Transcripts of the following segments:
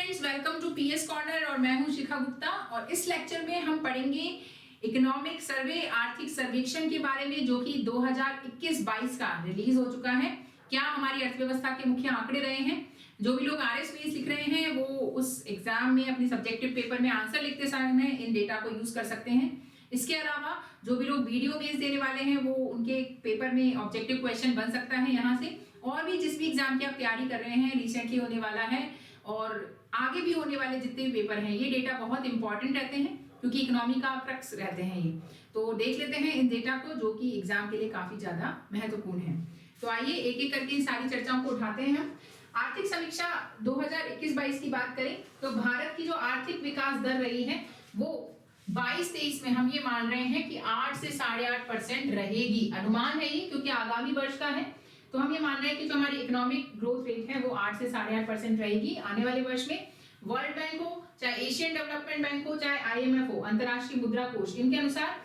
Friends, welcome to PS corner और मैं हूं शिखा गुप्ता। और इस लेक्चर में हम पढ़ेंगे इकोनॉमिक सर्वे, आर्थिक सर्वेक्षण के बारे में, जो कि 2021-22 का रिलीज हो चुका है। क्या हमारी अर्थव्यवस्था के मुख्य आंकड़े रहे हैं। जो भी लोग आरएसपीएस लिख रहे हैं वो उस एग्जाम में अपनी सब्जेक्टिव पेपर में आंसर लिखते समय में इन डेटा को यूज कर सकते हैं। इसके अलावा जो भी लोग वीडियो बेस देने वाले हैं वो उनके पेपर में ऑब्जेक्टिव क्वेश्चन बन सकता है यहाँ से। और भी जिस भी एग्जाम की आप तैयारी कर रहे हैं, रिसेंटली होने वाला है और आगे भी होने वाले जितने भी पेपर हैं, ये डेटा बहुत इंपॉर्टेंट रहते हैं क्योंकि इकोनॉमी का क्रक्स रहते हैं ये। तो देख लेते हैं इन डेटा को, जो कि एग्जाम के लिए काफी ज्यादा महत्वपूर्ण है। तो आइए एक एक करके इन सारी चर्चाओं को उठाते हैं हम। आर्थिक समीक्षा 2021-22 की बात करें तो भारत की जो आर्थिक विकास दर रही है वो 22-23 में हम ये मान रहे हैं कि 8 से 8.5% रहेगी। अनुमान है ये क्योंकि आगामी वर्ष का है, तो हम ये मान रहे हैं कि जो हमारी इकोनॉमिक ग्रोथ रेट है वो 8 से 8.5% रहेगी आने वाले वर्ष में। वर्ल्ड बैंक हो, चाहे एशियन डेवलपमेंट बैंक हो, चाहे आईएमएफ हो, अंतर्राष्ट्रीय मुद्रा कोष, इनके अनुसार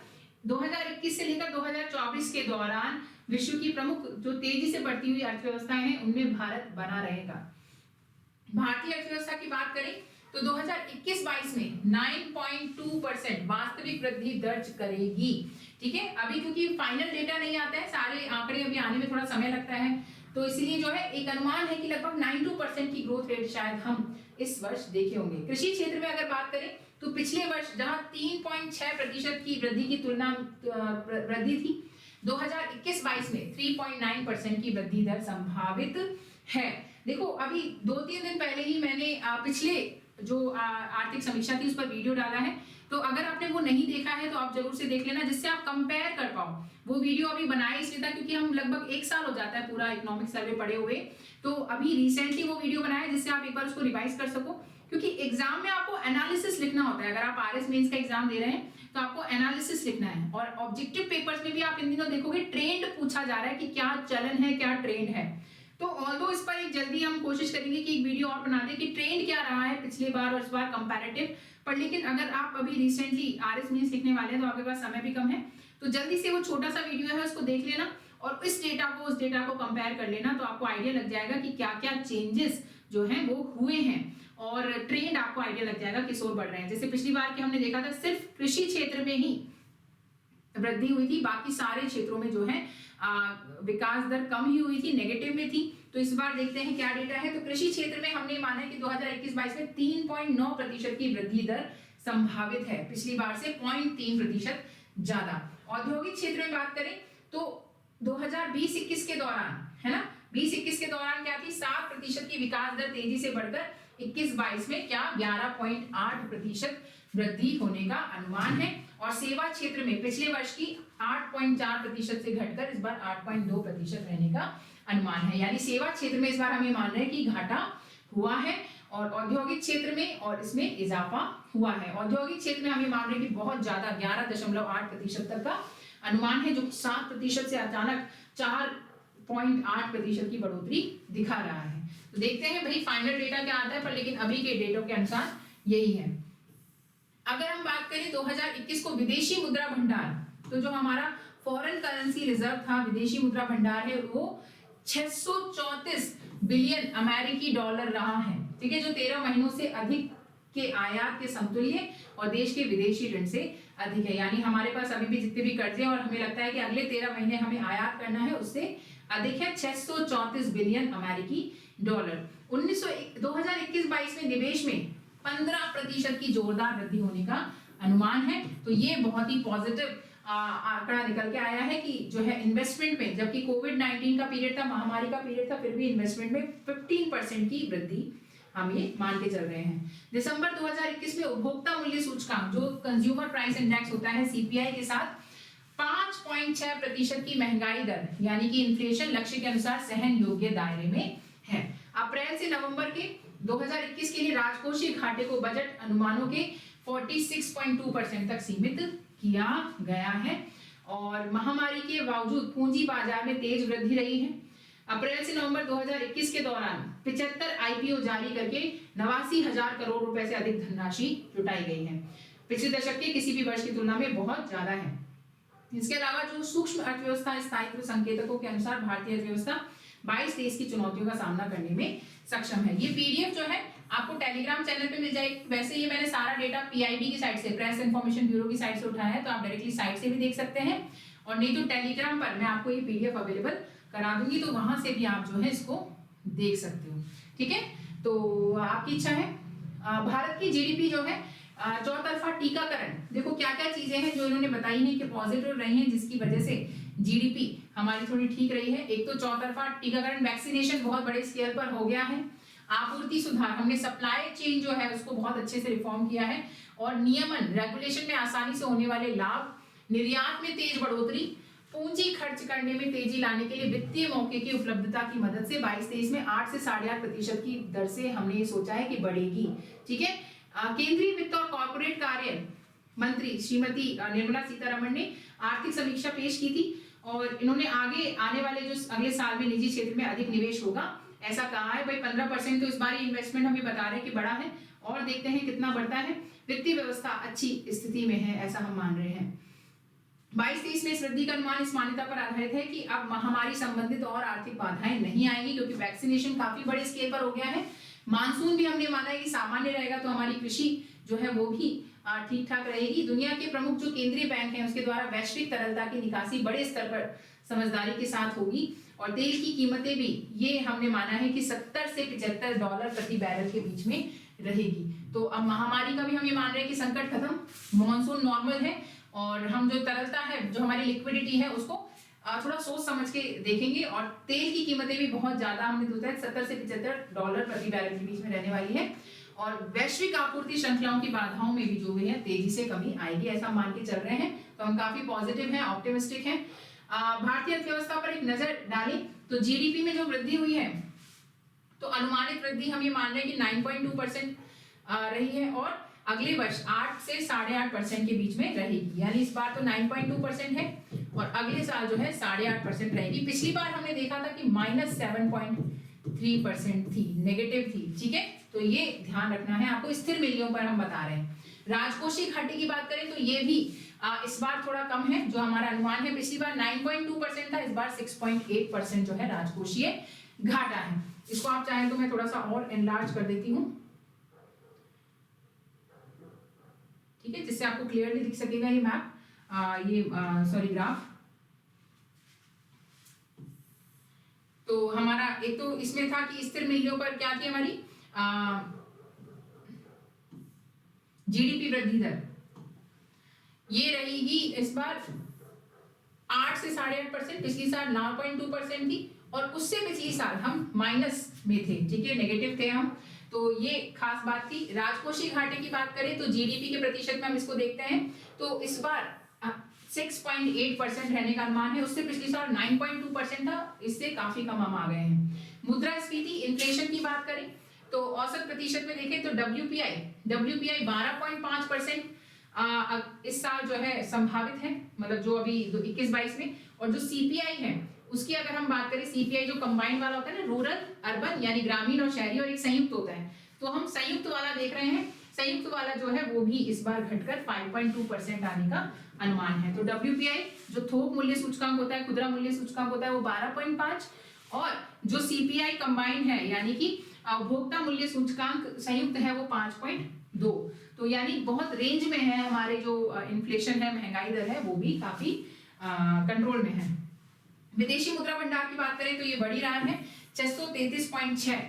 2021 से लेकर 2024 के दौरान विश्व की प्रमुख जो तेजी से बढ़ती हुई अर्थव्यवस्थाएं हैं उनमें भारत बना रहेगा। भारतीय अर्थव्यवस्था की बात करें तो 2021-22 में 9.2% वास्तविक वृद्धि दर्ज करेगी। ठीक है, अभी क्योंकि फाइनल डेटा नहीं आता है, सारे आंकड़े अभी आने में थोड़ा समय लगता है, तो इसलिए जो है एक अनुमान है कि लगभग 92% की ग्रोथ रेट शायद हम इस वर्ष देखे होंगे। कृषि क्षेत्र में अगर बात करें तो पिछले वर्ष जहां 3.6% की वृद्धि की तुलना वृद्धि थी, 2021-22 में 3.9% की वृद्धि दर संभावित है। देखो अभी 2-3 दिन पहले ही मैंने पिछले जो आर्थिक समीक्षा थी उस पर वीडियो डाला है, तो अगर आपने वो नहीं देखा है तो आप जरूर से देख लेना, जिससे आप कंपेयर कर पाओ। वो वीडियो अभी बनाया इसलिए था क्योंकि हम लगभग 1 साल हो जाता है पूरा इकोनॉमिक सर्वे पढ़े हुए, तो अभी रिसेंटली वो वीडियो बनाया जिससे आप एक बार उसको रिवाइज कर सको। क्योंकि एग्जाम में आपको एनालिसिस लिखना होता है। अगर आप आरएस मेंस का एग्जाम दे रहे हैं तो आपको एनालिसिस लिखना है। और ऑब्जेक्टिव पेपर्स में भी आप इन दिनों देखोगे ट्रेंड पूछा जा रहा है कि क्या चलन है, क्या ट्रेंड है। तो ऑल्दो इस पर एक जल्दी हम कोशिश करेंगे कि एक वीडियो और बना दें कि ट्रेंड क्या रहा है पिछली बार और इस बार कंपैरेटिव पर। लेकिन अगर आप अभी रिसेंटली आरएस मेंस लिखने वाले हैं तो आपके पास समय भी कम है, तो जल्दी से वो छोटा सा वीडियो है उसको देख लेना और इस डेटा को उस डेटा को कंपेयर कर लेना, तो आपको आइडिया लग जाएगा कि क्या क्या चेंजेस जो हैं वो हुए हैं और ट्रेंड आपको आइडिया लग जाएगा किस ओर बढ़ रहे हैं। जैसे पिछली बार की हमने देखा था सिर्फ कृषि क्षेत्र में ही वृद्धि हुई थी, बाकी सारे क्षेत्रों में जो है विकास दर कम ही हुई थी, नेगेटिव में थी। तो इस बार देखते हैं क्या डेटा है। तो कृषि क्षेत्र में हमने माना कि 2021-22 में 3.9% की वृद्धि दर संभावित है, पिछली बार से 0.3% ज्यादा। औद्योगिक क्षेत्र में बात करें तो 2020-21 के दौरान, है ना, 20-21 के दौरान क्या थी, 7% की विकास दर तेजी से बढ़कर 21-22 में क्या 11.8% वृद्धि होने का अनुमान है। और सेवा क्षेत्र में पिछले वर्ष की 8.4% से घटकर इस बार 8.2% रहने का अनुमान है। यानी सेवा क्षेत्र में इस बार हम ये मान रहे हैं कि घाटा हुआ है और औद्योगिक क्षेत्र में और इसमें इजाफा हुआ है। औद्योगिक क्षेत्र में हम ये मान रहे हैं कि बहुत ज्यादा 11.8% तक का अनुमान है, जो 7% से अचानक 4.8% की बढ़ोतरी दिखा रहा है। तो देखते हैं भाई फाइनल डेटा क्या आता है, पर लेकिन अभी के डेटों के अनुसार यही है। अगर हम बात करें 2021 को विदेशी मुद्रा भंडार, तो जो हमारा फॉरेन करेंसी रिजर्व था, विदेशी मुद्रा भंडार है, वो 634 बिलियन अमेरिकी डॉलर रहा है। ठीक है, जो 13 महीनों से अधिक के आयात के समतुल्य और देश के विदेशी ऋण से अधिक है। यानी हमारे पास अभी भी जितने भी कर्जे और हमें लगता है कि अगले 13 महीने हमें आयात करना है उससे अधिक है 634 बिलियन अमेरिकी डॉलर। 2021-22 में निवेश में 15% की जोरदार वृद्धि होने का अनुमान है। तो ये बहुत ही पॉजिटिव आंकड़ा निकल के आया है कि जो है इन्वेस्टमेंट में, जबकि कोविड-19 का पीरियड था, महामारी का पीरियड था, फिर भी इन्वेस्टमेंट में 15% की वृद्धि हम ये मान के चल रहे हैं। दिसंबर 2021 में उपभोक्ता मूल्य सूचकांक, जो कंज्यूमर प्राइस इंडेक्स होता है, सीपीआई के साथ 5.6% की महंगाई दर यानी कि इन्फ्लेशन लक्ष्य के अनुसार सहन योग्य दायरे में है। अप्रैल से नवंबर के 2021 के लिए राजकोषीय घाटे को बजट अनुमानों के 46.2% तक सीमित किया गया है और महामारी के बावजूद पूंजी बाजार में तेज वृद्धि रही है। अप्रैल से नवंबर 2021 के दौरान 75 आईपीओ जारी करके 89,000 करोड़ रुपए से अधिक धनराशि जुटाई गई है। पिछले दशक के किसी भी वर्ष की तुलना में बहुत ज्यादा है। इसके अलावा जो सूक्ष्म अर्थव्यवस्था स्थायित्व संकेतकों के अनुसार भारतीय अर्थव्यवस्था 22-23 की चुनौतियों का सामना करने में सक्षम है। ये पीडीएफ जो है आपको टेलीग्राम चैनल पे मिल जाएगी। वैसे ये मैंने सारा डेटा पीआईबी की साइट से, प्रेस इन्फॉर्मेशन ब्यूरो की साइट से उठाया है, तो आप डायरेक्टली साइट से भी देख सकते हैं, और नहीं तो टेलीग्राम पर मैं आपको ये पीडीएफ अवेलेबल करा दूंगी, तो वहां से भी आप जो है इसको देख सकते हो। ठीक है, तो आपकी इच्छा है। भारत की जीडीपी जो है चौतरफा टीकाकरण, देखो क्या क्या चीजें हैं जो इन्होंने बताई हैं कि पॉजिटिव रही हैं, जिसकी वजह से जीडीपी हमारी थोड़ी ठीक रही है। एक तो चौतरफा टीकाकरण, वैक्सीनेशन बहुत बड़े स्केल पर हो गया है। आपूर्ति सुधार, हमने सप्लाई चेन जो है उसको बहुत अच्छे से रिफॉर्म किया है, और नियमन रेगुलेशन में आसानी से होने वाले लाभ, निर्यात में तेज बढ़ोतरी, पूंजी खर्च करने में तेजी लाने के लिए वित्तीय मौके की उपलब्धता की मदद से 22-23 में 8 से 8.5% की दर से हमने ये सोचा है कि बढ़ेगी। ठीक है, केंद्रीय वित्त और कॉर्पोरेट कार्य मंत्री श्रीमती निर्मला सीतारमण ने आर्थिक समीक्षा पेश की थी, और इन्होंने आगे आने वाले जो अगले साल में निजी क्षेत्र में अधिक निवेश होगा ऐसा कहा है। भाई 15% तो इस बार इन्वेस्टमेंट हमें बता रहे हैं कि बड़ा है, और देखते हैं कितना बढ़ता है। वित्तीय व्यवस्था अच्छी स्थिति में है ऐसा हम मान रहे हैं। 22-23 में इस वृद्धि का अनुमान इस मान्यता पर आधारित है कि अब महामारी संबंधित और आर्थिक बाधाएं नहीं आएंगी, क्योंकि वैक्सीनेशन काफी बड़े स्केल पर हो गया है। मानसून भी हमने माना है कि सामान्य रहेगा, तो हमारी कृषि जो है वो भी ठीक ठाक रहेगी। दुनिया के प्रमुख जो केंद्रीय बैंक हैं उसके द्वारा वैश्विक तरलता की निकासी बड़े स्तर पर समझदारी के साथ होगी, और तेल की कीमतें भी ये हमने माना है कि 70 से $75 प्रति बैरल के बीच में रहेगी। तो अब महामारी का भी हम ये मान रहे हैं कि संकट खत्म, मॉनसून नॉर्मल है, और हम जो तरलता है, जो हमारी लिक्विडिटी है, उसको थोड़ा सोच समझ के देखेंगे। और तेल की कीमतें भी बहुत ज्यादा हमने सोचा है 70 से $75 प्रति बैरल के बीच में रहने वाली है, और वैश्विक आपूर्ति श्रृंखलाओं की बाधाओं में भी जो भी है तेजी से कमी आएगी ऐसा मान के चल रहे हैं। तो हम काफी पॉजिटिव हैं, ऑप्टिमिस्टिक हैं। भारतीय अर्थव्यवस्था पर एक नजर डालें तो जीडीपी में जो वृद्धि हुई है, तो अनुमानित वृद्धि हम ये मान रहे हैं कि 9.2% रही है, और अगले वर्ष 8 से 8.5% के बीच में रहेगी। यानी इस बार तो 9.2% है, और अगले साल जो है 8.5% रहेगी। पिछली बार हमने देखा था कि -7.3% थी, नेगेटिव थी। ठीक है, तो ये ध्यान रखना है आपको। स्थिर मूल्यों पर हम बता रहे हैं। राजकोषीय घाटे की बात करें तो ये भी इस बार थोड़ा कम है, जो हमारा अनुमान है। पिछली बार 9.2% था, इस बार 6.8% जो है राजकोषीय घाटा है। इसको आप चाहें तो मैं थोड़ा सा और एनलार्ज कर देती हूँ, ठीक है, जिससे आपको क्लियरली दिख सकेगा ये मैप, ग्राफ। तो हमारा एक तो इसमें था कि स्थिर मूल्यों पर क्या थी हमारी जीडीपी वृद्धि दर, ये रहेगी इस बार 8 से 8.5%। पिछली साल 9.2% थी, और उससे पिछली साल हम माइनस में थे। ठीक है, नेगेटिव थे हम, तो ये खास बात थी। राजकोषीय घाटे की बात करें तो जीडीपी के प्रतिशत में हम इसको देखते हैं, तो इस बार 6.8% रहने का अनुमान है। उससे पिछली साल 9.2% था, इससे काफी कम हम आ गए हैं। मुद्रास्फीति, इन्फ्लेशन की बात करें तो औसत प्रतिशत में देखें तो डब्ल्यूपीआई 12.5% इस साल जो है संभावित है, मतलब जो अभी 21-22 में। और जो सीपीआई है उसकी अगर हम बात करें, सीपीआई जो कंबाइंड वाला होता है ना, रूरल अर्बन यानी ग्रामीण और शहरी, और एक संयुक्त होता है, तो हम संयुक्त वाला देख रहे हैं। संयुक्त वाला जो है वो भी इस बार घटकर 5.2% आने का अनुमान है। तो डब्ल्यूपीआई जो थोक मूल्य सूचकांक होता है, खुदरा मूल्य सूचकांक होता है, वो 12.5, और जो सीपीआई कंबाइंड है यानी कि उपभोक्ता मूल्य सूचकांक संयुक्त है वो 5.2। तो यानी बहुत रेंज में है। हमारे जो इन्फ्लेशन है, महंगाई दर है, वो भी काफी कंट्रोल में है। विदेशी मुद्रा भंडार की बात करें तो ये बढ़ ही रहा है, 633.6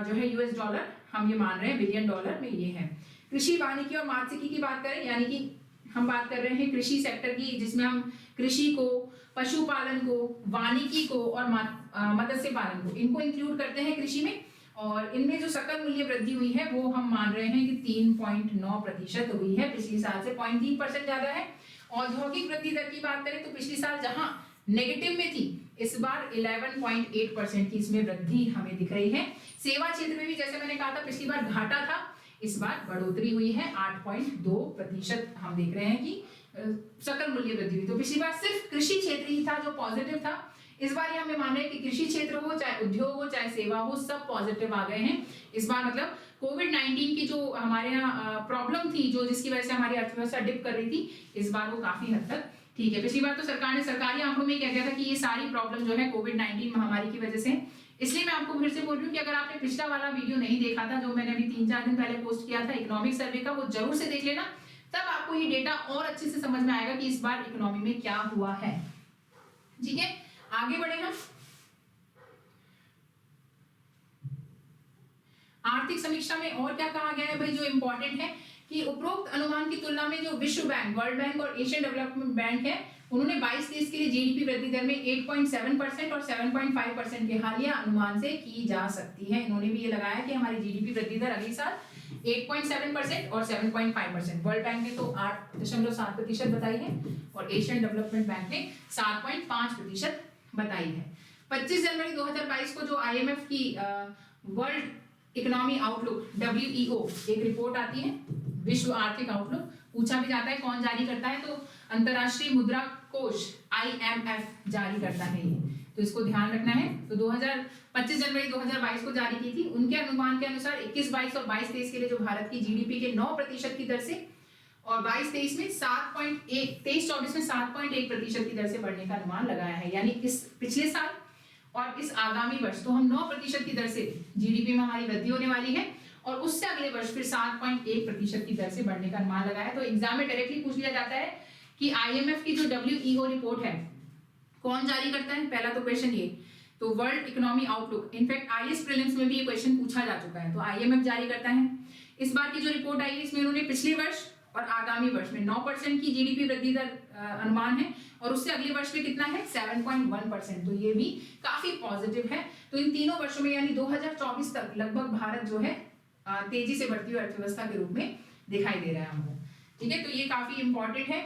जो है यूएस डॉलर हम ये मान रहे हैं, बिलियन डॉलर में ये है। कृषि, वानिकी और मत्स्यिकी की बात करें, यानी कि हम बात कर रहे हैं कृषि सेक्टर की, जिसमें हम कृषि को, पशुपालन को, वानिकी को और मत्स्य पालन को, इनको इंक्लूड करते हैं कृषि में। और इनमें जो सकल मूल्य वृद्धि हुई है वो हम मान रहे हैं कि 3.9% हुई है, पिछली साल से 0.3% ज्यादा है। औद्योगिक वृद्धि दर की बात करें तो पिछली साल जहां नेगेटिव में थी, इस बार 11.8% की इसमें वृद्धि हमें दिख रही है। सेवा क्षेत्र में भी जैसे मैंने कहा था पिछली बार घाटा था, इस बार बढ़ोतरी हुई है, 8.2% हम देख रहे हैं कि सकल मूल्य वृद्धि हुई। तो पिछली बार सिर्फ कृषि क्षेत्र ही था जो पॉजिटिव था, इस बार ये हमें मान रहे हैं कि कृषि क्षेत्र हो, चाहे उद्योग हो, चाहे सेवा हो, सब पॉजिटिव आ गए हैं इस बार। मतलब कोविड-19 की जो हमारे यहाँ प्रॉब्लम थी, जो जिसकी वजह से हमारी अर्थव्यवस्था डिप कर रही थी, इस बार वो काफी हद तक ठीक है, पिछली बार तो सरकार ने सरकारी आंकड़ों में कह दिया था कि ये सारी प्रॉब्लम जो है कोविड-19 महामारी की वजह से, इसलिए मैं आपको फिर से बोल रही हूँ कि अगर आपने पिछला वाला वीडियो नहीं देखा था जो मैंने अभी 3-4 दिन पहले पोस्ट किया था इकोनॉमिक सर्वे का, वो जरूर से देख लेना, तब आपको ये डेटा और अच्छे से समझ में आएगा कि इस बार इकोनॉमी में क्या हुआ है। ठीक है, आगे बढ़े हम। आर्थिक समीक्षा में और क्या कहा गया है भाई, जो इंपॉर्टेंट है कि उपरोक्त अनुमान की तुलना में जो विश्व बैंक, वर्ल्ड बैंक और एशियन डेवलपमेंट बैंक है, उन्होंने 22-23 के लिए जीडीपी वृद्धि दर में 8.7% और 7.5% के हालिया अनुमान से की जा सकती है। इन्होंने भी ये लगाया कि हमारी जीडीपी वृद्धि दर अगले साल 8.7% और 7.5%। वर्ल्ड बैंक ने तो 8.7% बताई है और एशियन डेवलपमेंट बैंक ने 7.5% बताई है। 25 जनवरी 2022 को जो IMF की वर्ल्ड इकोनॉमी आउटलुक WEO एक रिपोर्ट आती है, विश्व आर्थिक आउटलुक, पूछा भी जाता है कौन जारी करता है, तो अंतरराष्ट्रीय मुद्रा कोष IMF जारी करता है ये, तो इसको ध्यान रखना है। तो 25 जनवरी 2022 को जारी की थी। उनके अनुमान के अनुसार 21-22 और 22-23 के लिए जो भारत की जीडीपी के 9% की दर से और 22-23 में 23-24 में 7.1% की दर से बढ़ने का अनुमान लगाया है। यानी इस पिछले साल और इस आगामी वर्ष तो हम 9% की दर से जीडीपी में हमारी वृद्धि होने वाली है और उससे अगले वर्ष फिर 7.1% की दर से बढ़ने का अनुमान लगाया। तो एग्जाम में डायरेक्टली पूछ लिया जाता है कि IMF की जो WEO रिपोर्ट है कौन जारी करता है, पहला तो क्वेश्चन ये। तो world economy outlook, in fact IAS prelims में भी ये क्वेश्चन पूछा जा चुका है, तो IMF जारी करता है। इस बार की जो रिपोर्ट आई है इसमें उन्होंने पिछले वर्ष और आगामी वर्ष में 9% की जीडीपी वृद्धि दर अनुमान है और उससे अगले वर्ष में कितना है 7.1%, तो ये भी काफी पॉजिटिव है। तो इन तीनों वर्षों में यानी 2024 तक लगभग भारत जो है तेजी से बढ़ती हुई अर्थव्यवस्था के रूप में दिखाई दे रहा है हमको। ठीक है, तो ये काफी इंपॉर्टेंट है।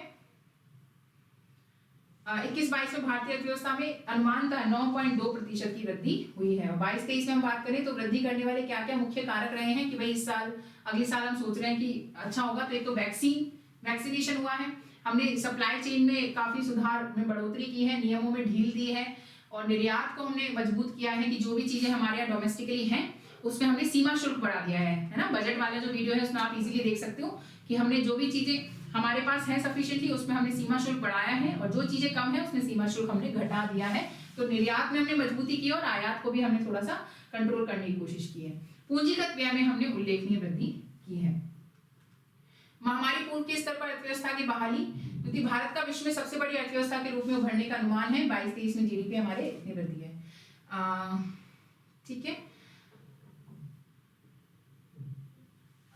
21-22 में भारतीय अर्थव्यवस्था में अनुमानतः 9.2% की वृद्धि हुई है और 22-23 में हम बात करें तो वृद्धि करने वाले क्या क्या मुख्य कारक रहे हैं कि भाई इस साल अगले साल हम सोच रहे हैं कि अच्छा होगा। तो एक तो वैक्सीनेशन हुआ है, हमने सप्लाई चेन में काफी सुधार में बढ़ोतरी की है, नियमों में ढील दी है और निर्यात को हमने मजबूत किया है कि जो भी चीजें हमारे यहाँ डोमेस्टिकली हैं उसमें हमने सीमा शुल्क बढ़ा दिया है ना। बजट वाला जो वीडियो है उसमें आप इजीली देख सकते हो कि हमने जो भी चीजें हमारे पास है सफिशिएंटली उसमें हमने सीमा शुल्क बढ़ाया है और जो चीजें कम है उसमें सीमा शुल्क हमने घटा दिया है। तो निर्यात में हमने मजबूती की और आयात को भी हमने थोड़ा सा कंट्रोल करने की कोशिश की है। पूंजीगत व्यय में हमने उल्लेखनीय वृद्धि की है। महामारी पूर्व के स्तर पर अर्थव्यवस्था की बहाली, क्योंकि भारत का विश्व में सबसे बड़ी अर्थव्यवस्था के रूप में उभरने का अनुमान है। 22-23 में जीडीपी हमारे इतनी वृद्धि है। ठीक है,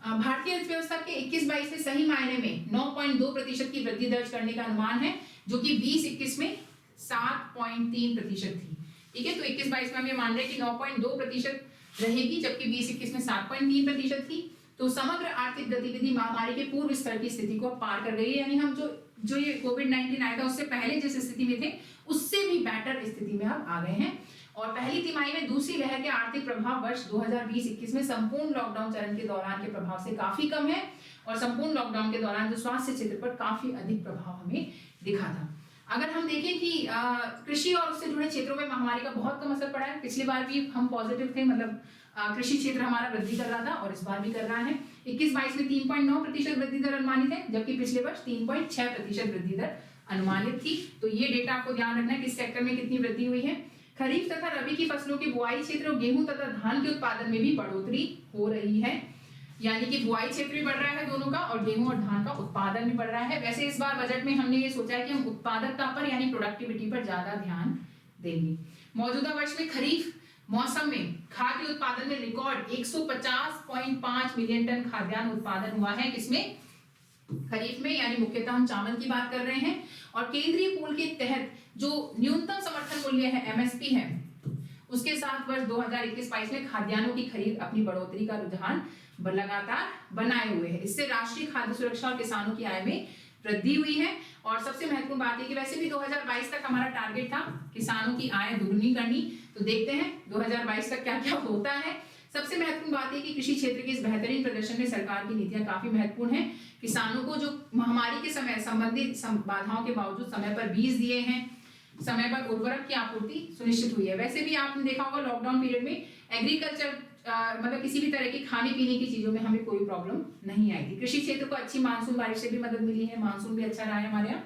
भारतीय अर्थव्यवस्था के 21-22 में सही मायने में 9.2% की वृद्धि दर्ज करने का अनुमान है, जो कि 20-21 में 7.3% थी। ठीक है, तो 21-22 में हम ये मान रहे हैं कि 9.2% रहेगी, जबकि 20-21 में 7.3% थी। तो समग्र आर्थिक गतिविधि महामारी के पूर्व स्तर की स्थिति को पार कर गई है। यानी हम जो ये कोविड-19 आया था उससे पहले जिस स्थिति में थे उससे भी बेटर स्थिति में हम आ गए हैं। और पहली तिमाही में दूसरी लहर के आर्थिक प्रभाव वर्ष 2020-21 में संपूर्ण लॉकडाउन चरण के दौरान के प्रभाव से काफी कम है और संपूर्ण लॉकडाउन के दौरान जो स्वास्थ्य क्षेत्र पर काफी अधिक प्रभाव हमें दिखा था। अगर हम देखें कि कृषि और उससे जुड़े क्षेत्रों में महामारी का बहुत कम असर पड़ा है। पिछली बार भी हम पॉजिटिव थे, मतलब कृषि क्षेत्र हमारा वृद्धि कर रहा था और इस बार भी कर रहा है। 21-22 में 3.9% वृद्धि दर अनुमानित है, जबकि पिछले वर्ष 3.6% वृद्धि दर अनुमानित थी। तो ये डेटा आपको ध्यान रखना है किस सेक्टर में कितनी वृद्धि हुई है। खरीफ तथा रबी की फसलों के बुआई क्षेत्र और गेहूं तथा धान के उत्पादन में भी बढ़ोतरी हो रही है, यानी कि बुआई क्षेत्र भी बढ़ रहा है दोनों का और गेहूं और धान का उत्पादन भी बढ़ रहा है। वैसे इस बार बजट में हमने ये सोचा है कि हम उत्पादकता पर यानी प्रोडक्टिविटी पर ज्यादा ध्यान देंगे। मौजूदा वर्ष में खरीफ मौसम में खाद्य उत्पादन में रिकॉर्ड 150.5 मिलियन टन खाद्यान्न उत्पादन हुआ है। किसमें? खरीफ में, यानी मुख्यतः हम चावल की बात कर रहे हैं। और केंद्रीय पूल के तहत जो न्यूनतम समर्थन मूल्य है MSP है, उसके साथ वर्ष 2021-22 में खाद्यान्नों की खरीद अपनी बढ़ोतरी का रुझान लगातार बनाए हुए है। इससे राष्ट्रीय खाद्य सुरक्षा और किसानों की आय में वृद्धि हुई है। और सबसे महत्वपूर्ण बात है कि वैसे भी 2022 तक हमारा टारगेट था किसानों की आय दुगनी करनी, तो देखते हैं 2022 तक क्या क्या होता है। सबसे महत्वपूर्ण बात है कि कृषि क्षेत्र के इस बेहतरीन प्रदर्शन में सरकार की नीतियां काफी महत्वपूर्ण है। किसानों को जो महामारी के समय संबंधित बाधाओं के बावजूद समय पर बीज दिए हैं, समय पर उर्वरक की आपूर्ति सुनिश्चित हुई है। वैसे भी आपने देखा होगा लॉकडाउन पीरियड में एग्रीकल्चर मतलब किसी भी तरह की खाने पीने की चीजों में हमें कोई प्रॉब्लम नहीं आई थी। कृषि क्षेत्र को अच्छी मानसून बारिश से भी मदद मिली है, मानसून भी अच्छा रहा है हमारे यहाँ।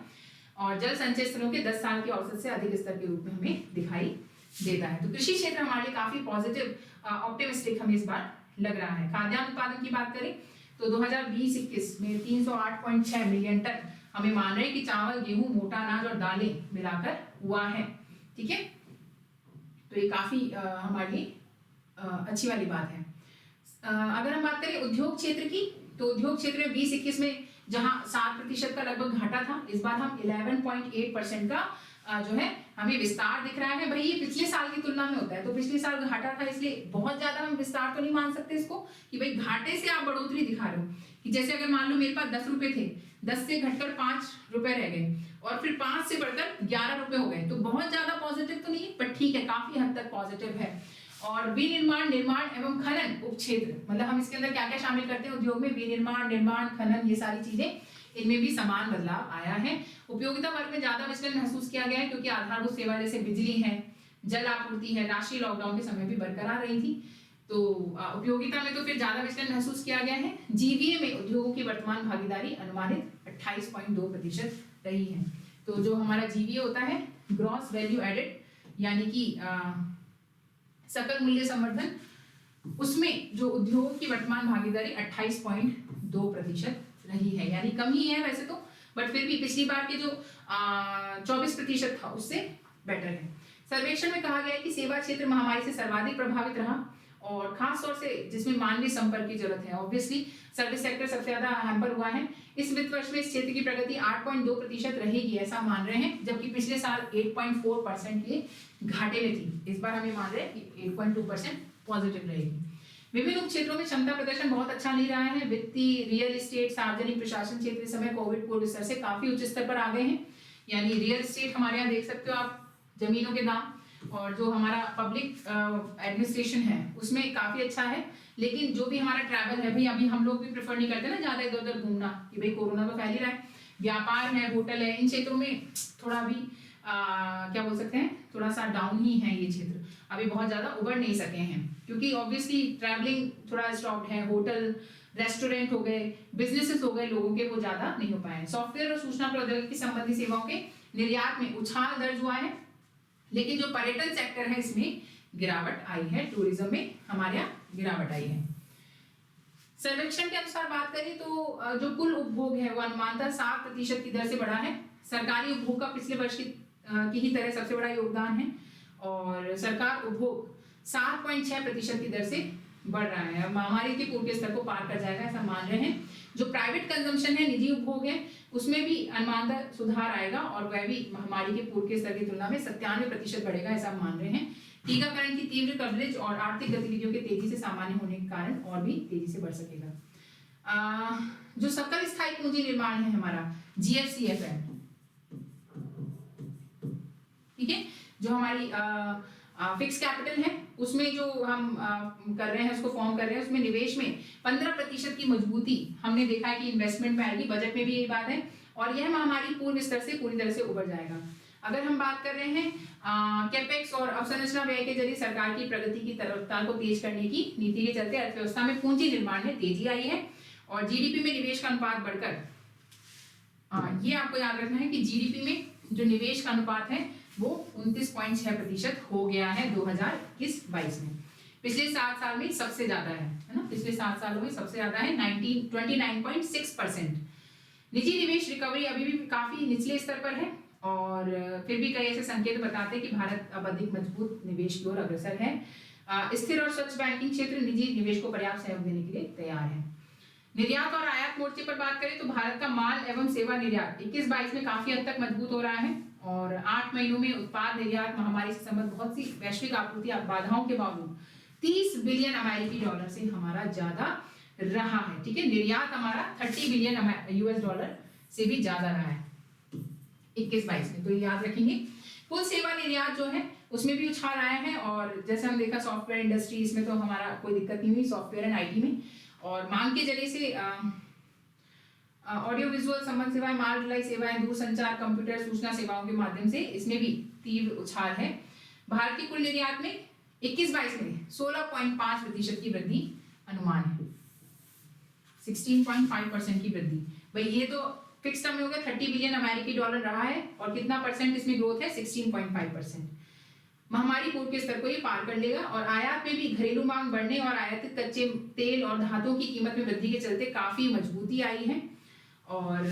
और जल संचय स्तरों के 10 साल के औसत से अधिक स्तर के रूप में हमें दिखाई देता है। तो कृषि क्षेत्र हमारे लिए काफी पॉजिटिव ऑप्टिमिस्टिक हमें इस बार लग रहा है। खाद्यान्न उत्पादन की बात करें तो 2020-21 में 308.6 मिलियन टन हमें मान रहे हैं कि चावल, गेहूं, मोटा अनाज और दालें मिलाकर हुआ है। ठीक है, तो ये काफी हमारे लिए अच्छी वाली बात है। अगर हम बात करें उद्योग क्षेत्र की, तो उद्योग क्षेत्र में 20-21 में जहां 7% का लगभग घाटा था, इस बार हम 11.8% का जो है हमें विस्तार दिख रहा है। भाई ये पिछले साल की तुलना में होता है, तो पिछले साल घाटा था इसलिए बहुत ज्यादा हम विस्तार तो नहीं मान सकते इसको कि भाई घाटे से आप बढ़ोतरी दिखा रहे हो। कि जैसे अगर मान लो मेरे पास 10 रुपए थे, 10 से घटकर 5 रुपए रह गए और फिर 5 से बढ़कर 11 रुपए हो गए, तो बहुत ज्यादा पॉजिटिव तो नहीं है, पर ठीक है, काफी हद तक पॉजिटिव है। और विनिर्माण, निर्माण एवं खनन उपक्षेत्र, मतलब हम इसके अंदर क्या क्या शामिल करते हैं उद्योग में, विनिर्माण, निर्माण, खनन, ये सारी चीजें, इनमें भी समान बदलाव आया है। उपयोगिता वर्ग में ज्यादा विचलन महसूस किया गया है क्योंकि आधारभूत सेवा जैसे बिजली है, जल आपूर्ति है, राष्ट्रीय लॉकडाउन के समय भी बरकरार रही थी, तो उपयोगिता में तो फिर ज्यादा विचलन महसूस किया गया है। जीवीए में उद्योगों की वर्तमान भागीदारी अनुमानित 28.2% रही है। तो जो हमारा जीवीए होता है, ग्रॉस वैल्यू एडेड, यानी कि सकल मूल्य संवर्धन, उसमें जो उद्योग की वर्तमान भागीदारी 28.2% रही है, यानी कम ही है वैसे तो, बट फिर भी पिछली बार के जो 24% था उससे बेटर है। सर्वेक्षण में कहा गया है कि सेवा क्षेत्र महामारी से सर्वाधिक प्रभावित रहा और खास तौर से जिसमें मानवीय संपर्क की जरूरत है, ऑब्वियसली सर्विस सेक्टर सबसे ज्यादा हैम्पर हुआ है। इस वित्त वर्ष में इस क्षेत्र की प्रगति 8.2% रहेगी ऐसा मान रहे हैं, जबकि पिछले साल 8.4% के घाटे में थी। इस बार हमें मान रहे हैं कि 8.2% पॉजिटिव रहेगी। विभिन्न उप क्षेत्रों में क्षमता प्रदर्शन बहुत अच्छा नहीं रहा है। वित्तीय, रियल एस्टेट, सार्वजनिक प्रशासन क्षेत्र इस समय कोविड पूर्व स्तर से काफी उच्च स्तर पर आ गए हैं। यानी रियल एस्टेट हमारे यहाँ देख सकते हो आप, जमीनों के दाम, और जो हमारा पब्लिक एडमिनिस्ट्रेशन है उसमें काफी अच्छा है। लेकिन जो भी हमारा ट्रैवल है, भाई अभी हम लोग भी प्रेफर नहीं करते ना ज्यादा इधर उधर घूमना, कि भाई कोरोना तो फैल ही रहा है। व्यापार है, होटल है, इन क्षेत्रों में थोड़ा भी क्या बोल सकते हैं, थोड़ा सा डाउन ही है ये क्षेत्र, अभी बहुत ज्यादा उभर नहीं सके हैं क्योंकि ऑब्वियसली ट्रैवलिंग थोड़ा स्टॉप्ड है। होटल, रेस्टोरेंट हो गए, बिजनेसेस हो गए, लोगों के वो ज्यादा नहीं हो पाए। सॉफ्टवेयर और सूचना प्रौद्योगिकी संबंधी सेवाओं के निर्यात में उछाल दर्ज हुआ है, लेकिन जो पर्यटन सेक्टर है इसमें गिरावट आई है, टूरिज्म में हमारे यहाँ गिरावट आई है। सर्वेक्षण के अनुसार बात करें तो जो कुल उपभोग है वो अनुमानतः 7% की दर से बढ़ा है। सरकारी उपभोग का पिछले वर्ष की ही तरह सबसे बड़ा योगदान है और सरकार उपभोग 7.6% की दर से बढ़ रहा है, महामारी के पूर्व के स्तर को पार कर जाएगा ऐसा मान रहे हैं। जो प्राइवेट कंजम्पशन है, निजी उपभोग है, उसमें भी अनुमानतः सुधार आएगा और वह भी महामारी के पूर्व के स्तर की तुलना में 97% बढ़ेगा ऐसा मान रहे हैं। टीकाकरण की तीव्र कवरेज और आर्थिक गतिविधियों के तेजी से सामान्य होने के कारण और भी तेजी से बढ़ सकेगा। जो सकल स्थायी पूंजी निर्माण है हमारा GFCF है, ठीक है, जो हमारी फिक्स कैपिटल है उसमें जो हम कर रहे हैं, उसको फॉर्म कर रहे हैं, उसमें निवेश में 15% की मजबूती हमने देखा है कि इन्वेस्टमेंट में आएगी। बजट में भी यही बात है और यह महामारी पूर्व स्तर से पूरी तरह से उभर जाएगा। अगर हम बात कर रहे हैं कैपेक्स और अवसंरचना व्यय के जरिए सरकार की प्रगति की रफ्तार को तेज करने की नीति के चलते अर्थव्यवस्था में पूंजी निर्माण में तेजी आई है और जीडीपी में निवेश का अनुपात बढ़कर ये आपको याद रखना है कि जीडीपी में जो निवेश का अनुपात है वो 29.6% हो गया है 2021-22 में। पिछले 7 साल में सबसे ज्यादा है ना, पिछले 7 सालों में सबसे ज्यादा है 29.6%। निजी निवेश रिकवरी अभी भी काफी निचले स्तर पर है और फिर भी कई ऐसे संकेत बताते हैं कि भारत अब अधिक मजबूत निवेश की ओर अग्रसर है। स्थिर और स्वच्छ बैंकिंग क्षेत्र निजी निवेश को पर्याप्त सहयोग देने के लिए तैयार है। निर्यात और आयात मोर्चे पर बात करें तो भारत का माल एवं सेवा निर्यात 21-22 में काफी हद तक मजबूत हो रहा है और 8 महीनों में उत्पाद निर्यात महामारी से संबंधित बहुत सी वैश्विक आपूर्ति बाधाओं के बावजूद 30 बिलियन अमेरिकी डॉलर से हमारा ज्यादा रहा है। ठीक है, निर्यात हमारा 30 बिलियन US डॉलर से भी ज्यादा रहा है 21-22 में, तो याद रखेंगे। कुल सेवा निर्यात जो है उसमें भी उछाल आया है और जैसे हम देखा सॉफ्टवेयर इंडस्ट्री, इसमें तो हमारा कोई दिक्कत नहीं हुई सॉफ्टवेयर एंड IT में, और मांग के जरिए से ऑडियो विजुअल संबंध सेवाएं, माल ढुलाई सेवाएं, दूरसंचार, कंप्यूटर सूचना सेवाओं के माध्यम से इसमें भी तीव्र उछाल है। भारत की कुल निर्यात में 21-22 में 16.5% की वृद्धि अनुमान है, 16.5% की वृद्धि। भाई ये तो फिक्स टर्म में हो गया 30 बिलियन अमेरिकी डॉलर रहा है और कितना परसेंट इसमें ग्रोथ है 16.5%। महामारी पूर्व के स्तर को ये पार कर लेगा और आयात में भी घरेलू मांग बढ़ने और आयातित कच्चे तेल और धातुओं की कीमत में वृद्धि के चलते काफी मजबूती आई है और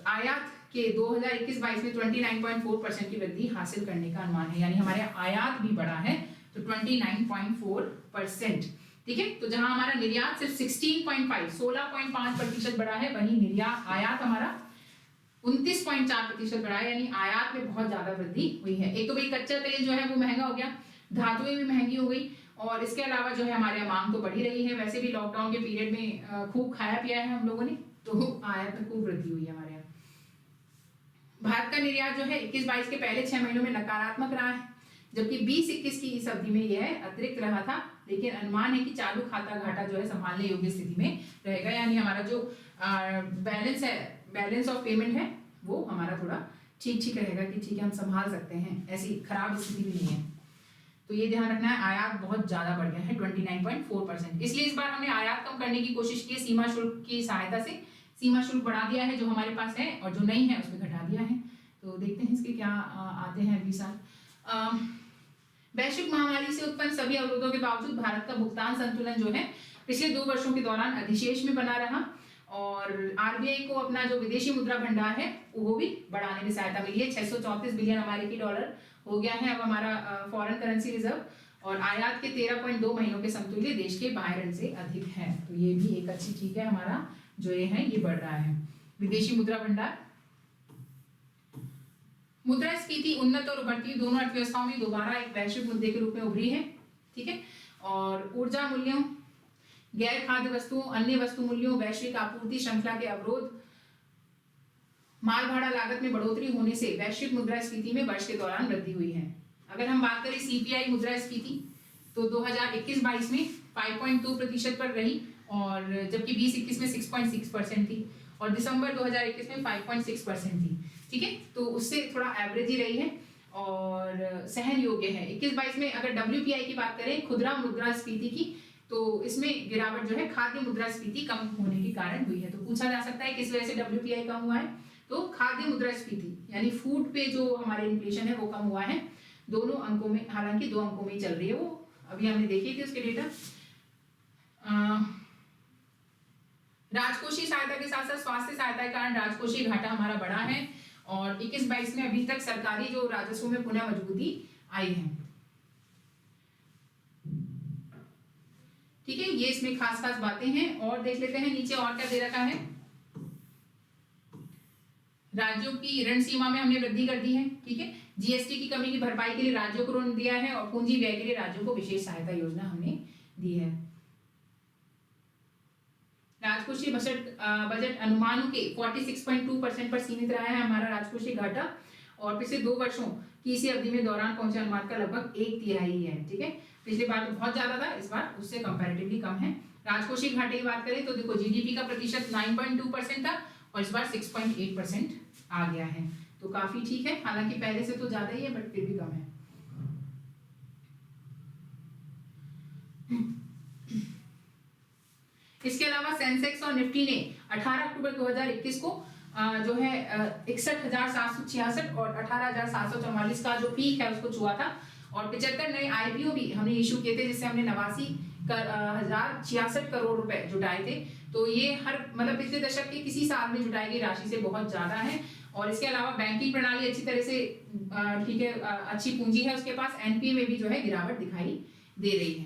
आयात के 2021-22 में 29.4% की वृद्धि हासिल करने का अनुमान है, यानी हमारे आयात भी बढ़ा है तो 29.4%। ठीक है, तो जहां हमारा निर्यात सिर्फ 16.5% बढ़ा है, वहीं निर्यात आयात हमारा 29.4% बढ़ा है, यानी आयात में बहुत ज्यादा वृद्धि हुई है। एक तो भाई कच्चा तेल जो है वो महंगा हो गया, धातुएं भी महंगी हो गई और इसके अलावा जो है हमारे मांग तो बढ़ी रही है। वैसे भी लॉकडाउन के पीरियड में खूब खाया पिया है हम लोगों ने, तो आयात में खूब वृद्धि हुई है हमारे यहाँ। भारत का निर्यात जो है 21-22 के पहले 6 महीनों में नकारात्मक रहा है, जबकि 20-21 की इस अवधि में यह अतिरिक्त रहा था, लेकिन अनुमान है कि चालू खाता घाटा जो है संभालने योग्य स्थिति में रहेगा, यानी हमारा जो बैलेंस है, बैलेंस ऑफ पेमेंट है, वो हमारा थोड़ा ठीक रहेगा कि ठीक है हम संभाल सकते हैं, ऐसी खराब स्थिति भी नहीं है। तो ये ध्यान रखना है, आयात बहुत ज्यादा बढ़ गया है 29.4%, इसलिए इस बार हमने आयात कम करने की कोशिश की, सीमा शुल्क की सहायता से सीमा शुल्क बढ़ा दिया है जो हमारे पास है और जो नहीं है उसमें घटा दिया है। तो देखते हैं इसके क्या आते हैं अगली साल। वैश्विक महामारी से उत्पन्न सभी अवरोधों के बावजूद भारत का भुगतान संतुलन जो है पिछले 2 वर्षों के दौरान अधिशेष में बना रहा और आरबीआई को अपना जो विदेशी मुद्रा भंडार है वो भी बढ़ाने में सहायता मिली है। 634 बिलियन अमेरिकी डॉलर हो गया है अब हमारा फॉरेन करेंसी रिजर्व, और आयात के 13.2 महीनों के समतुल्य देश के बाहर ऋण से अधिक है। तो ये भी एक अच्छी चीज है, हमारा जो ये है ये बढ़ रहा है विदेशी मुद्रा भंडार। मुद्रास्फीति उन्नत और उभरती दोनों अर्थव्यवस्थाओं में दोबारा एक वैश्विक मुद्दे के रूप में उभरी है। ठीक है, और ऊर्जा मूल्यों, गैर खाद्य वस्तुओं, अन्य वस्तु मूल्यों, वैश्विक आपूर्ति श्रृंखला के अवरोध, माल भाड़ा लागत में बढ़ोतरी होने से वैश्विक मुद्रास्फीति में वर्ष के दौरान वृद्धि हुई है। अगर हम बात करें सीपीआई मुद्रास्फीति तो 2021-22 में 5.2% पर रही और जबकि 20-21 में 6.6% थी और दिसंबर 2021 में 5.6% थी। ठीक है, तो उससे थोड़ा एवरेज ही रही है और सहन योग्य है। 21-22 में अगर डब्ल्यूपीआई की बात करें, खुदरा मुद्रास्फीति की, तो इसमें गिरावट जो है खाद्य मुद्रास्फीति कम होने के कारण हुई है। तो पूछा जा सकता है किस वजह से डब्ल्यूपीआई कम हुआ है, तो खाद्य मुद्रास्फीति यानी फूड पे जो हमारे इन्फ्लेशन है वो कम हुआ है दोनों अंकों में, हालांकि 2 अंकों में ही चल रही है, वो अभी हमने देखी थी उसके डेटा। राजकोषीय सहायता के साथ साथ स्वास्थ्य सहायता के कारण राजकोषीय घाटा हमारा बढ़ा है और 21-22 में अभी तक सरकारी जो राजस्व में पुनः मजबूती आई है। ठीक है, ये इसमें खास बातें हैं और देख लेते हैं नीचे और क्या दे रखा है। राज्यों की ऋण सीमा में हमने वृद्धि कर दी है। ठीक है, जीएसटी की कमी की भरपाई के लिए राज्यों को ऋण दिया है और पूंजी व्यय के लिए राज्यों को विशेष सहायता योजना हमने दी है। राजकोषीय बजट अनुमानों के 46.2% पर सीमित रहा है हमारा राजकोषीय घाटा और पिछले 2 वर्षों की इसी अवधि में दौरान पहुंचे अनुमान का लगभग 1/3 है। ठीक है, पिछली बार तो बहुत ज्यादा था, इस बार उससे कंपैरेटिवली कम है। राजकोषीय घाटे की बात करें तो देखो जीडीपी का प्रतिशत 9.2% था और इस बार 6.8% आ गया है, तो काफी ठीक है, हालांकि पहले से तो ज्यादा ही है बट फिर भी कम है। इसके अलावा सेंसेक्स और निफ्टी ने 18 अक्टूबर 2021 को जो है 61,766 और 18,744 का जो पीक है उसको छुआ था और 75 नए आईपीओ भी हमने इशू किए थे जिससे हमने 89,066 करोड़ रुपए जुटाए थे। तो ये हर मतलब पिछले दशक के किसी साल में जुटाई गई राशि से बहुत ज्यादा है। और इसके अलावा बैंकिंग प्रणाली अच्छी तरह से ठीक है, अच्छी पूंजी है उसके पास, एनपीए में भी जो है गिरावट दिखाई दे रही है।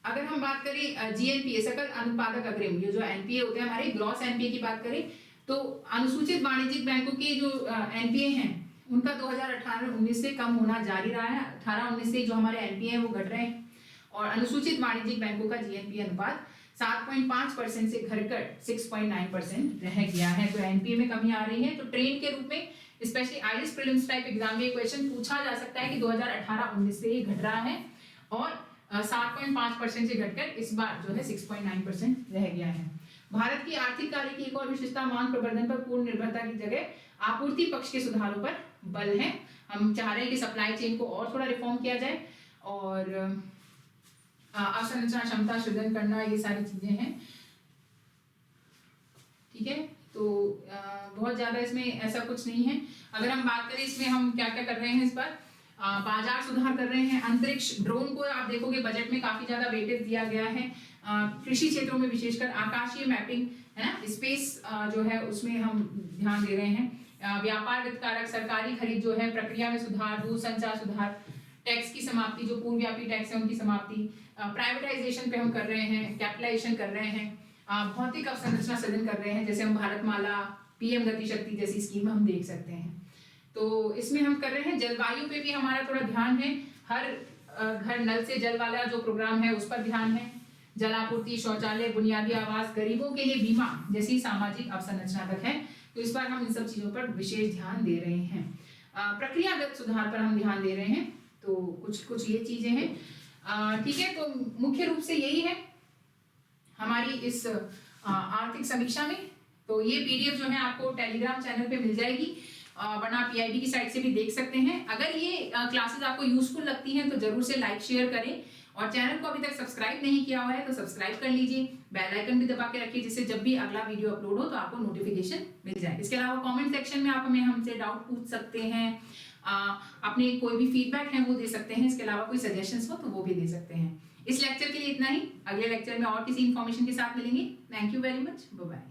अगर हम बात करें जीएनपीए सकल अनुत्पादक अग्रिम, ये जो एनपीए होते हैं हमारे, ग्रॉस एनपीए की बात करें तो अनुसूचित वाणिज्यिक बैंकों के जो एनपीए हैं उनका 2018-19 से कम होना जारी रहा है। 18-19 से जो हमारे एनपीए हैं वो घट रहे हैं और अनुसूचित वाणिज्यिक बैंकों का जीएनपीए अनुपात 7.5% से घटकर 6.9% रह गया है। तो एनपीए में कमी आ रही है। तो ट्रेंड के रूप में specially IELTS prelims type exam में क्वेश्चन पूछा जा सकता है कि 2018-19 से ये घट रहा है और 7.5% से घटकर इस बार जो है 6.9% रह गया है। भारत की आर्थिक कार्य की एक और विशेषता मांग प्रवर्धन पर पूर्ण निर्भरता की जगह आपूर्ति पक्ष के सुधारों पर बल है। हम चाह रहे हैं कि सप्लाई चेन को और थोड़ा रिफॉर्म किया जाए और अवसंरचना क्षमता सृजन करना, ये सारी चीजें हैं। ठीक है, तो बहुत ज़्यादा इसमें ऐसा कुछ नहीं है। अगर हम बात करें इसमें हम क्या क्या कर रहे हैं, इस पर बाजार सुधार कर रहे हैं, अंतरिक्ष ड्रोन को आप देखोगे बजट में काफ़ी ज़्यादा वेटेज दिया गया है, कृषि क्षेत्रों में विशेषकर आकाशीय मैपिंग है ना, स्पेस जो है उसमें हम ध्यान दे रहे हैं, व्यापार वित्तकारक, सरकारी खरीद जो है, प्रक्रिया में सुधार, दूरसंचार सुधार, टैक्स की समाप्ति, जो पूर्वव्यापी टैक्स है उनकी समाप्ति, प्राइवेटाइजेशन पे हम कर रहे हैं, कैपिटलाइजेशन कर रहे हैं, भौतिक अवसंरचना सृजन कर रहे हैं, जैसे हम भारतमाला, पीएम गति शक्ति जैसी स्कीम हम देख सकते हैं। तो इसमें हम कर रहे हैं, जलवायु पे भी हमारा थोड़ा ध्यान है, हर घर नल से जल वाला जो प्रोग्राम है उस पर ध्यान है, जलापूर्ति, शौचालय, बुनियादी आवास, गरीबों के लिए बीमा जैसी सामाजिक अवसंरचना तक है, तो इस बार हम इन सब चीजों पर विशेष ध्यान दे रहे हैं। प्रक्रियागत सुधार पर हम ध्यान दे रहे हैं, तो कुछ ये चीजें हैं। ठीक है, तो मुख्य रूप से यही है हमारी इस आर्थिक समीक्षा में। तो ये पीडीएफ जो है आपको टेलीग्राम चैनल पे मिल जाएगी, वरना पीआईबी की साइट से भी देख सकते हैं। अगर ये क्लासेस आपको यूजफुल लगती हैं तो जरूर से लाइक शेयर करें, और चैनल को अभी तक सब्सक्राइब नहीं किया हुआ है तो सब्सक्राइब कर लीजिए, बेल आइकन भी दबा के रखिए, जिससे जब भी अगला वीडियो अपलोड हो तो आपको नोटिफिकेशन मिल जाए। इसके अलावा कमेंट सेक्शन में आप हमसे डाउट पूछ सकते हैं, अपने कोई भी फीडबैक है वो दे सकते हैं, इसके अलावा कोई सजेशंस हो तो वो भी दे सकते हैं। इस लेक्चर के लिए इतना ही, अगले लेक्चर में और किसी इन्फॉर्मेशन के साथ मिलेंगे। Thank you very much, bye bye.